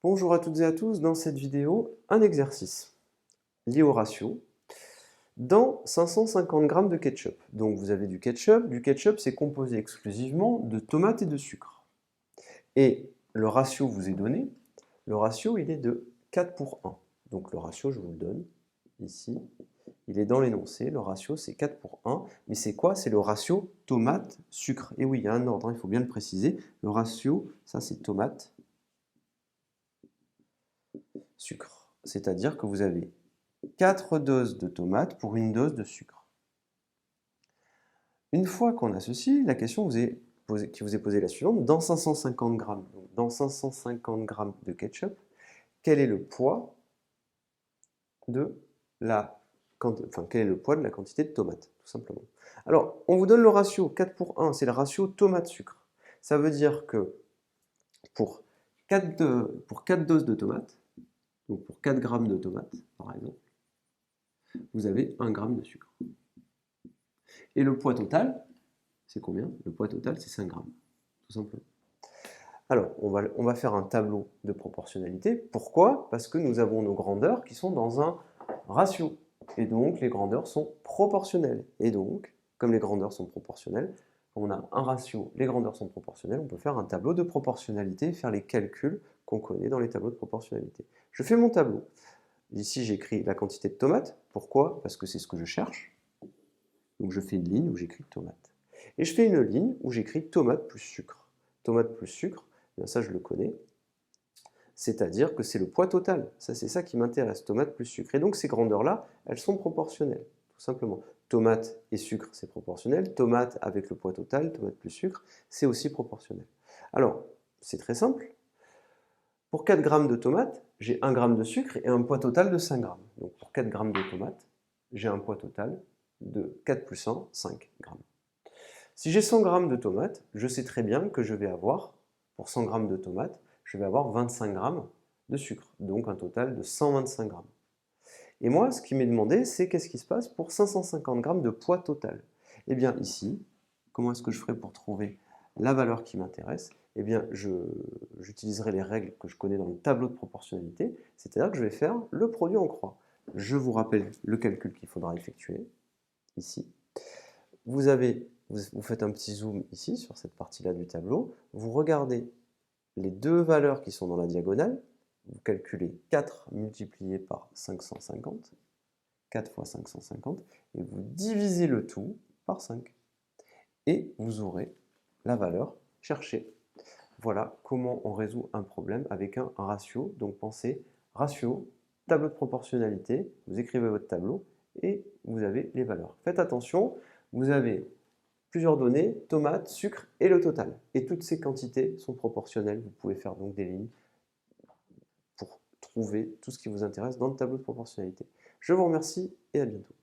Bonjour à toutes et à tous, dans cette vidéo, un exercice lié au ratio dans 550 g de ketchup. Donc vous avez du ketchup c'est composé exclusivement de tomates et de sucre. Et le ratio vous est donné, le ratio il est de 4 pour 1. Donc le ratio je vous le donne ici, il est dans l'énoncé, le ratio c'est 4 pour 1, mais c'est quoi? C'est le ratio tomate-sucre. Et oui, il y a un ordre, il faut bien le préciser, le ratio, ça c'est tomate, sucre. C'est-à-dire que vous avez 4 doses de tomates pour une dose de sucre. Une fois qu'on a ceci, la question qui vous est posée est la suivante. Dans 550 grammes, de ketchup, quel est le poids de quel est le poids de la quantité de tomates, tout simplement. Alors, on vous donne le ratio 4 pour 1, c'est le ratio tomate-sucre. Ça veut dire que pour 4 doses de tomates, donc pour 4 grammes de tomates, par exemple, vous avez 1 gramme de sucre. Et le poids total, c'est combien? Le poids total, c'est 5 grammes, tout simplement. Alors, on va faire un tableau de proportionnalité. Pourquoi? Parce que nous avons nos grandeurs qui sont dans un ratio. Et donc, les grandeurs sont proportionnelles. Et donc, comme les grandeurs sont proportionnelles, on a un ratio, les grandeurs sont proportionnelles, on peut faire un tableau de proportionnalité et faire les calculs qu'on connaît dans les tableaux de proportionnalité. Je fais mon tableau. Ici, j'écris la quantité de tomates. Pourquoi? Parce que c'est ce que je cherche. Donc, je fais une ligne où j'écris tomate. Et je fais une ligne où j'écris tomate plus sucre. Tomate plus sucre, eh bien ça je le connais, c'est-à-dire que c'est le poids total. Ça, c'est ça qui m'intéresse, tomate plus sucre. Et donc ces grandeurs-là, elles sont proportionnelles, tout simplement. Tomate et sucre, c'est proportionnel. Tomate avec le poids total, tomate plus sucre, c'est aussi proportionnel. Alors, c'est très simple. Pour 4 grammes de tomates, j'ai 1 gramme de sucre et un poids total de 5 grammes. Donc pour 4 grammes de tomates, j'ai un poids total de 4 plus 1, 5 grammes. Si j'ai 100 grammes de tomates, je sais très bien que je vais avoir, pour 100 grammes de tomates, je vais avoir 25 grammes de sucre, donc un total de 125 grammes. Et moi, ce qui m'est demandé, c'est qu'est-ce qui se passe pour 550 grammes de poids total. Eh bien ici, comment est-ce que je ferai pour trouver la valeur qui m'intéresse? Eh bien, j'utiliserai les règles que je connais dans le tableau de proportionnalité, c'est-à-dire que je vais faire le produit en croix. Je vous rappelle le calcul qu'il faudra effectuer, ici. Vous faites un petit zoom ici, sur cette partie-là du tableau, vous regardez les deux valeurs qui sont dans la diagonale, vous calculez 4 multiplié par 550, 4 fois 550, et vous divisez le tout par 5. Et vous aurez la valeur cherchée. Voilà comment on résout un problème avec un ratio. Donc pensez ratio, tableau de proportionnalité, vous écrivez votre tableau et vous avez les valeurs. Faites attention, vous avez plusieurs données, tomates, sucre et le total. Et toutes ces quantités sont proportionnelles. Vous pouvez faire donc des lignes pour trouver tout ce qui vous intéresse dans le tableau de proportionnalité. Je vous remercie et à bientôt.